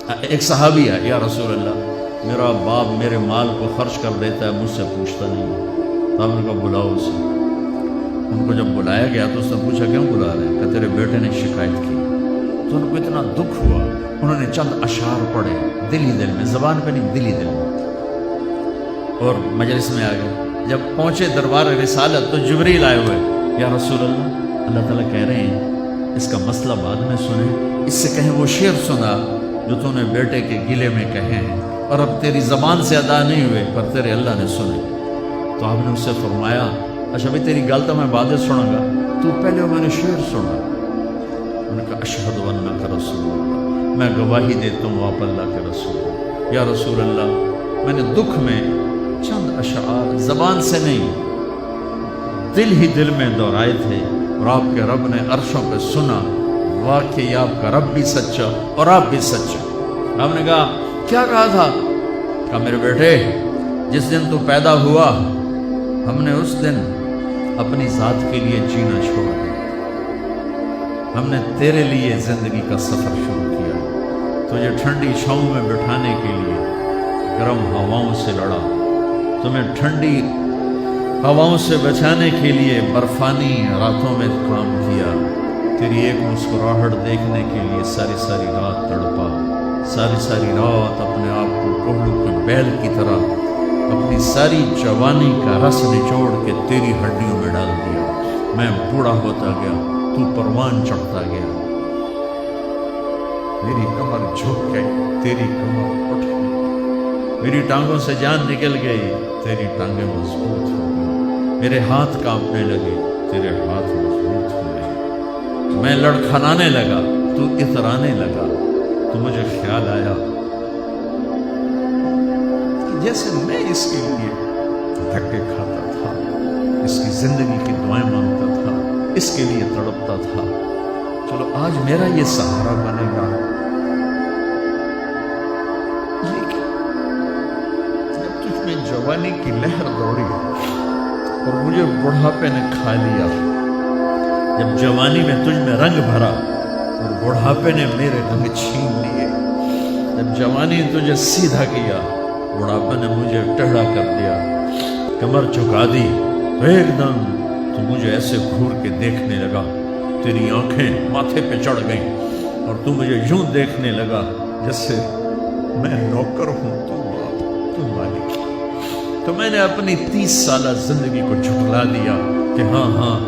ایک صحابی ہے، یا رسول اللہ میرا باپ میرے مال کو خرچ کر دیتا ہے، مجھ سے پوچھتا نہیں ہے۔ تو آپ نے کہا بلاؤ اسے۔ ان کو جب بلایا گیا تو اس نے پوچھا کیوں بلا رہے ہیں؟ کہ تیرے بیٹے نے شکایت کی۔ تو ان کو اتنا دکھ ہوا، انہوں نے چند اشعار پڑھے دل ہی دل میں، زبان پہ نہیں دل ہی دل میں، اور مجلس میں آ گئے۔ جب پہنچے دربار رسالت تو جبریل آئے ہوئے، یا رسول اللہ اللہ تعالیٰ کہہ رہے ہیں اس کا مسئلہ بعد میں سنیں، اس سے کہیں وہ شعر سنا جو تو نے بیٹے کے گلے میں کہے ہیں اور اب تیری زبان سے ادا نہیں ہوئے پر تیرے اللہ نے سنے۔ تو آپ نے اس سے فرمایا اچھا بھائی تیری گل تو میں بعد میں سنوں گا، تو پہلے میں نے شعر سنا۔ انہوں نے کہا اشہد انک رسول اللہ، میں گواہی دیتا ہوں آپ اللہ کے رسول ہیں۔ یا رسول اللہ میں نے دکھ میں چند اشعار زبان سے نہیں دل ہی دل میں دہرائے تھے، اور آپ کے رب نے عرشوں پہ سنا، واقعی آپ کا رب بھی سچا اور آپ بھی سچا۔ آپ نے کہا کیا کہا تھا؟ کہا میرے بیٹے جس دن تو پیدا ہوا ہم نے اس دن اپنی ذات کے لیے جینا چھوڑ دیا، ہم نے تیرے لیے زندگی کا سفر شروع کیا، تجھے ٹھنڈی چھاؤں میں بٹھانے کے لیے گرم ہواؤں سے لڑا، تمہیں ٹھنڈی ہواؤں سے بچانے کے لیے برفانی راتوں میں کام کیا، تیری ایک مسکراہٹ دیکھنے کے لیے ساری ساری رات تڑپا، ساری ساری رات اپنے آپ کو کوہلو کے بیل کی طرح اپنی ساری جوانی کا رس نچوڑ کے تیری ہڈیوں میں ڈال دیا، میں بوڑھا ہوتا گیا تو پروان چڑھتا گیا، میری کمر جھک گئی تیری کمر اٹھ گئی، میری ٹانگوں سے جان نکل گئی تیری ٹانگیں مضبوط ہو گئی، میرے ہاتھ کانپنے لگے تیرے ہاتھ مضبوط ہوئے، میں لڑکھنانے لگا تو اترانے لگا، تو مجھے خیال آیا کہ جیسے میں اس کے لیے دھکے کھاتا تھا، اس کی زندگی کی دعائیں مانگتا تھا، اس کے لیے تڑپتا تھا، چلو آج میرا یہ سہارا بنے گا۔ لیکن جب تجھ میں جوانی کی لہر دوڑی اور مجھے بڑھاپے نے کھا لیا، جب جوانی میں تجھ میں رنگ بھرا اور بڑھاپے نے میرے رنگ چھین لیے، جب جوانی نے تجھے سیدھا کیا بڑھاپے نے مجھے ٹیڑھا کر دیا، کمر جھکا دی تو ایک دم تو مجھے ایسے گھور کے دیکھنے لگا، تیری آنکھیں ماتھے پہ چڑھ گئیں اور تو مجھے یوں دیکھنے لگا جیسے میں نوکر ہوں تو باپ تو مالک۔ تو میں نے اپنی 30 سالہ زندگی کو جھٹلا دیا کہ ہاں ہاں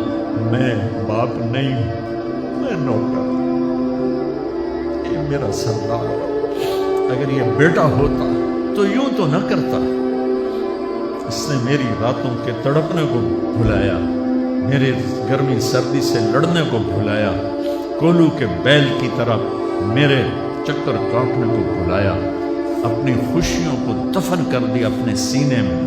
میں باپ نہیں ہوں، میں نوکر، یہ میرا سردار، اگر یہ بیٹا ہوتا تو یوں تو نہ کرتا، اس نے میری راتوں کے تڑپنے کو بھلایا، میرے گرمی سردی سے لڑنے کو بھلایا، کولو کے بیل کی طرح میرے چکر کاٹنے کو بھلایا، اپنی خوشیوں کو دفن کر دیا اپنے سینے میں،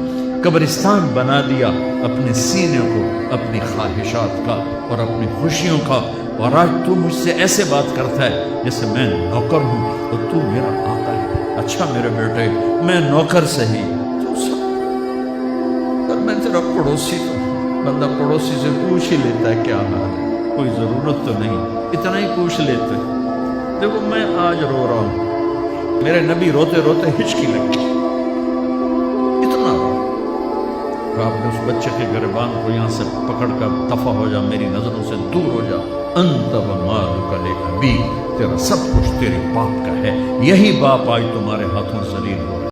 قبرستان بنا دیا اپنے سینے کو، اپنی خواہشات کا اور اپنی خوشیوں کا، اور آج تو مجھ سے ایسے بات کرتا ہے جیسے میں نوکر ہوں اور تو میرا آقا ہے۔ اچھا میرے بیٹے میں نوکر سہی تو سب، پر میں تیرا پڑوسی تو بندہ پڑوسی سے پوچھ ہی لیتا ہے کیا حال ہے، کوئی ضرورت تو نہیں، اتنا ہی پوچھ لیتے۔ دیکھو میں آج رو رہا ہوں، میرے نبی روتے روتے ہچکی لگی، اتنا رو، آپ نے اس بچے کے گریبان کو یہاں سے پکڑ کر دفع ہو جا، میری نظروں سے دور ہو جا، انت ومالک لابیک، تیرا سب کچھ تیرے باپ کا ہے، یہی باپ آج تمہارے ہاتھوں ذلیل ہو